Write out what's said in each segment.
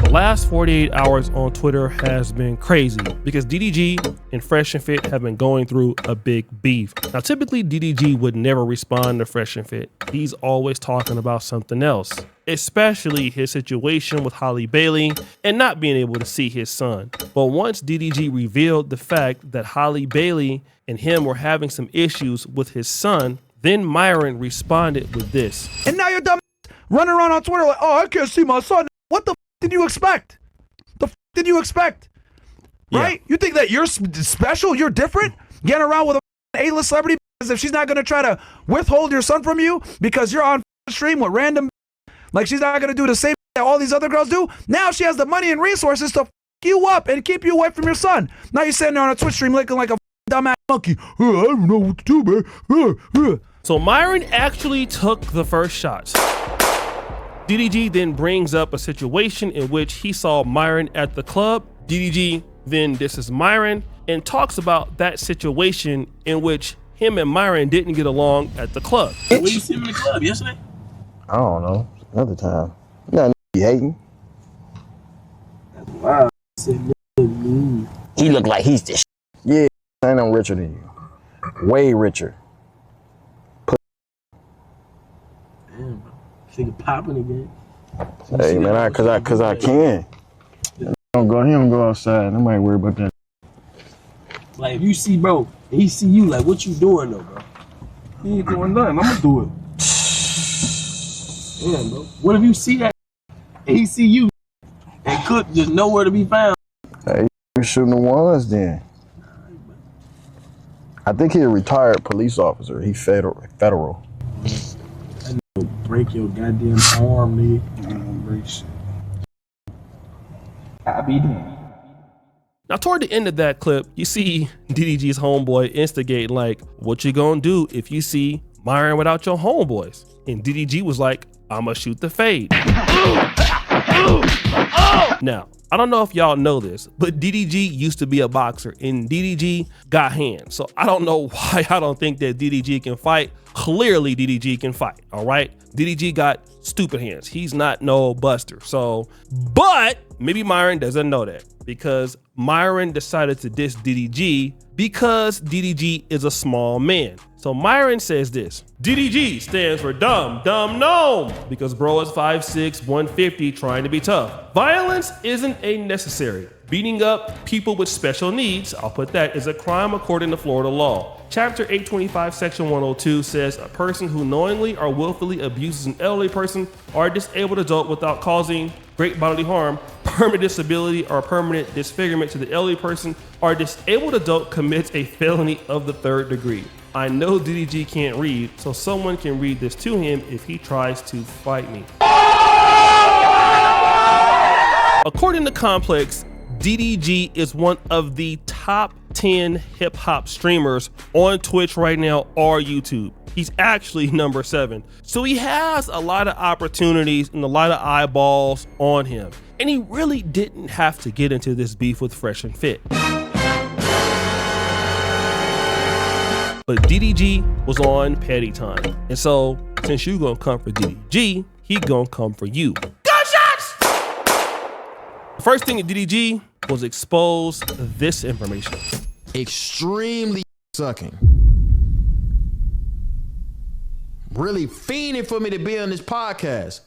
The last 48 hours on Twitter has been crazy because DDG and Fresh and Fit have been going through a big beef. Now, typically DDG would never respond to Fresh and Fit. He's always talking about something else, especially his situation with Holly Bailey and not being able to see his son. But once DDG revealed the fact that Holly Bailey and him were having some issues with his son, then Myron responded with this. And now you're dumb running around on Twitter like, oh, I can't see my son. What the did you expect? Did you expect? Right? You think that you're special? You're different? Getting around with a A-list celebrity as if she's not going to try to withhold your son from you because you're on stream with random, like she's not going to do the same that all these other girls do? Now she has the money and resources to you up and keep you away from your son. Now you're sitting there on a Twitch stream looking like a dumbass monkey. Oh, I don't know what to do, man. So Myron actually took the first shots. DDG then brings up a situation in which he saw Myron at the club. DDG then disses Myron and talks about that situation in which him and Myron didn't get along at the club. Where you see him in the club yesterday? I don't know. Another time. You know, he hating. That's wild. He look like he's the shit. Yeah, and I'm richer than you. Way richer. Damn, bro. Nigga popping again. Hey man, cause I can. He don't go outside. Nobody worry about that. Like if you see bro, and he see you, like what you doing though, bro? He ain't doing nothing. I'm gonna do it. Damn, bro. What if you see that and he see you and Cook just nowhere to be found? Hey, you shooting the ones then. I think he's a retired police officer. He federal. Break your goddamn arm, nigga. I don't break shit. I be doing. Now, toward the end of that clip, you see DDG's homeboy instigate like, what you gonna do if you see Myron without your homeboys? And DDG was like, I'ma shoot the fade. Now, I don't know if y'all know this, but DDG used to be a boxer and DDG got hands. So I don't know why I don't think that DDG can fight. Clearly DDG can fight, all right? DDG got stupid hands. He's not no buster. So, but maybe Myron doesn't know that because Myron decided to diss DDG because DDG is a small man. So Myron says this, DDG stands for dumb gnome because bro is 5'6", 150 trying to be tough. Violence isn't a necessary. Beating up people with special needs, I'll put that, is a crime according to Florida law. Chapter 825, section 102 says a person who knowingly or willfully abuses an elderly person or a disabled adult without causing great bodily harm, permanent disability, or permanent disfigurement to the elderly person or disabled adult commits a felony of the 3rd degree. I know DDG can't read, so someone can read this to him if he tries to fight me. According to Complex, DDG is one of the top 10 hip hop streamers on Twitch right now or YouTube. He's actually number 7. So he has a lot of opportunities and a lot of eyeballs on him. And he really didn't have to get into this beef with Fresh and Fit. But DDG was on petty time. And so since you gonna come for DDG, he gonna come for you. Gunshots! The first thing at DDG was expose this information. Extremely sucking. Really fiending for me to be on this podcast.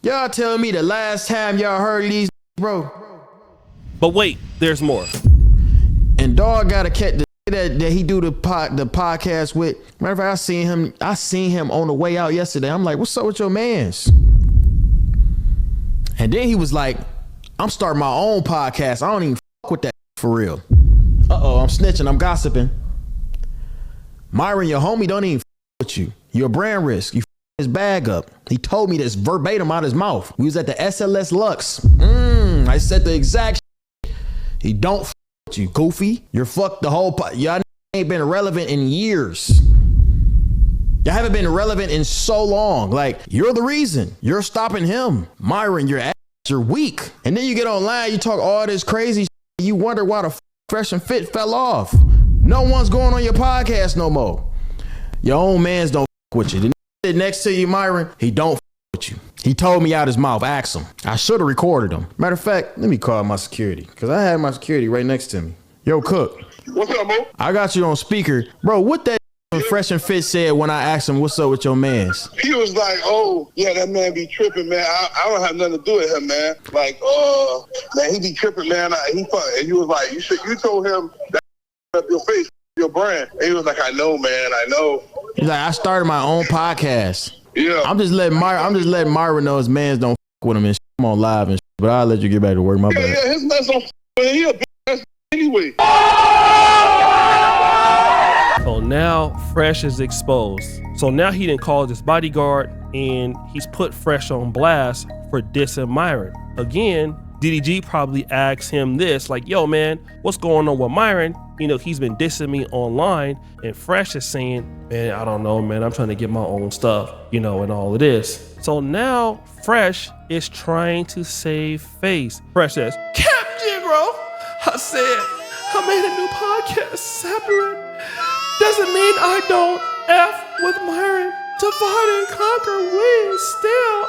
Y'all tell me the last time y'all heard these, bro. But wait, there's more. And dog got a cat that he do the podcast with. Matter of fact, I seen him on the way out yesterday. I'm like, what's up with your mans? And then he was like, I'm starting my own podcast. I don't even fuck with that for real. Uh-oh, I'm snitching, I'm gossiping. Myron, your homie, don't even fuck with you. You're a brand risk. You his bag up. He told me this verbatim out his mouth. We was at the SLS Lux. I said the exact shit. He don't fuck with you, goofy. You're fucked the whole y'all ain't been relevant in years. Y'all haven't been relevant in so long. Like, you're the reason. You're stopping him. Myron, you're weak. And then you get online, you talk all this crazy shit, you wonder why the Fresh and Fit fell off. No one's going on your podcast no more. Your own mans don't with you. The next to you, Myron, he don't with you. He told me out his mouth. Ask him. I should have recorded him. Matter of fact, let me call my security, because I had my security right next to me. Yo, Cook. What's up, Mo? I got you on speaker. Bro, what that Fresh and Fit said when I asked him what's up with your mans? He was like, oh, yeah, that man be tripping, man. I don't have nothing to do with him, man. Like, man, he be tripping, man. And he was like, you told him that up your face, your brand. And he was like, I know, man, I know. He's like, I started my own podcast. Yeah. I'm just letting Myron know his mans don't with him and I'm on live and but I'll let you get back to work. My bad. Yeah, his mans don't he a big ass anyway. So now Fresh is exposed. So now he didn't call his bodyguard and he's put Fresh on blast for dissing Myron. Again, DDG probably asked him this, like, yo, man, what's going on with Myron? You know, he's been dissing me online, and Fresh is saying, man, I don't know, man, I'm trying to get my own stuff, you know, and all of this. So now Fresh is trying to save face. Fresh says, Cap Jigro, I said, I made a new podcast separate. Doesn't mean I don't F with Myron. Divide and conquer, we still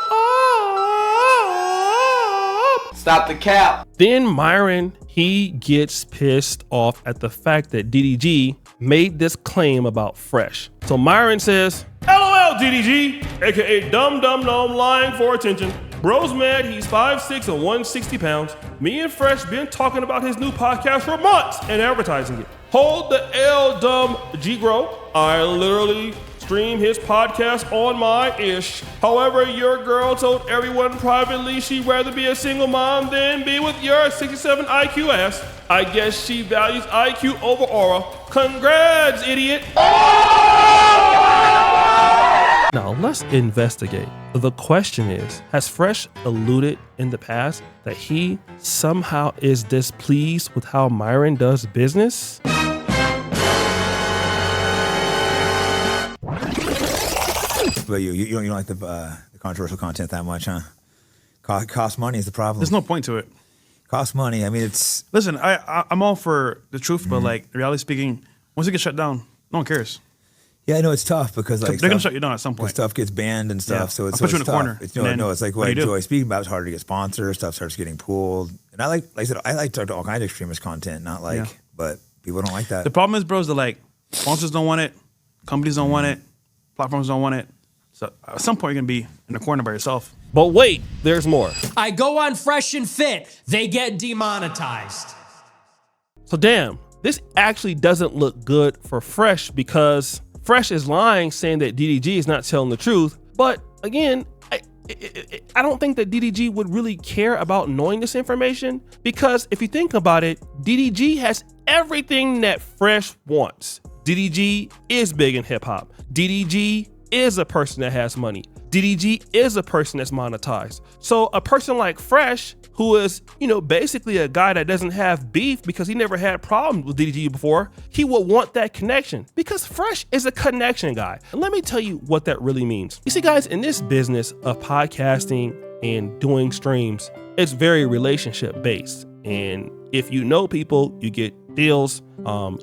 up. Stop the cap. Then Myron, he gets pissed off at the fact that DDG made this claim about Fresh. So Myron says, LOL DDG, aka Dumb Dumb Gnome lying for attention. Bro's mad, he's 5'6" and 160 pounds. Me and Fresh been talking about his new podcast for months and advertising it. Hold the L, dumb G-Gro. I literally stream his podcast on my ish. However, your girl told everyone privately she'd rather be a single mom than be with your 67 IQ ass. I guess she values IQ over aura. Congrats, idiot. Now let's investigate. The question is, has Fresh alluded in the past that he somehow is displeased with how Myron does business? But you don't like the controversial content that much, huh? Cost money is the problem. There's no point to it. Cost money. I mean, it's. Listen, I'm all for the truth, but like reality speaking, once it gets shut down, no one cares. Yeah, I know it's tough because like they're gonna shut you down at some point. Stuff gets banned and stuff, Yeah. so it's I'll put you in a tough. corner. It's, it's like what what do I you do? enjoy speaking about. It's harder to get sponsors. Stuff starts getting pulled, and like I said, I like to talk to all kinds of extremist content, not like, but people don't like that. The problem is, bros, that like sponsors don't want it, companies don't want it, platforms don't want it. So at some point, you're gonna be in the corner by yourself. But wait, there's more. I go on Fresh and Fit, they get demonetized. So damn, this actually doesn't look good for Fresh because Fresh is lying, saying that DDG is not telling the truth. But again, I don't think that DDG would really care about knowing this information because if you think about it, DDG has everything that Fresh wants. DDG is big in hip hop. DDG is a person that has money. DDG is a person that's monetized. So a person like Fresh, who is, basically a guy that doesn't have beef because he never had problems with DDG before, he will want that connection because Fresh is a connection guy. And let me tell you what that really means. You see, guys, in this business of podcasting and doing streams, it's very relationship based. And if you know people, you get deals,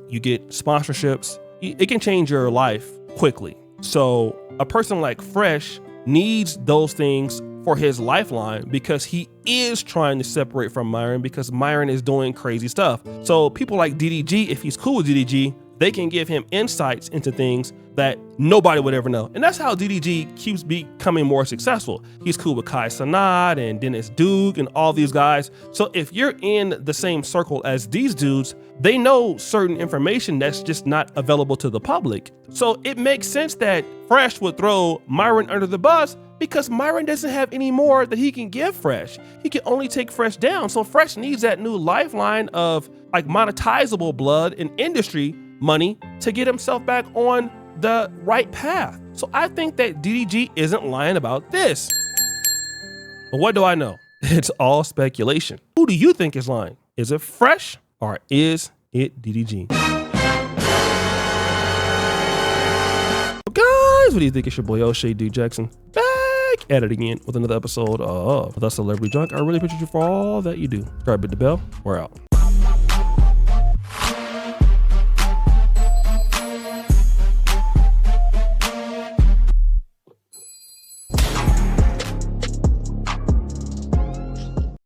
you get sponsorships. It can change your life quickly. So a person like Fresh needs those things for his lifeline because he is trying to separate from Myron because Myron is doing crazy stuff. So people like DDG, if he's cool with DDG, they can give him insights into things that nobody would ever know. And that's how DDG keeps becoming more successful. He's cool with Kai Cenat and Dennis Duke and all these guys. So if you're in the same circle as these dudes, they know certain information that's just not available to the public. So it makes sense that Fresh would throw Myron under the bus because Myron doesn't have any more that he can give Fresh. He can only take Fresh down. So Fresh needs that new lifeline of like monetizable blood and industry money to get himself back on the right path. So I think that DDG isn't lying about this. But what do I know? It's all speculation. Who do you think is lying? Is it Fresh or is it DDG? Well, guys, what do you think? It's your boy O'Shea Duke Jackson back at it again with another episode of The Celebrity Junk. I really appreciate you for all that you do. Subscribe, hit the bell. We're out.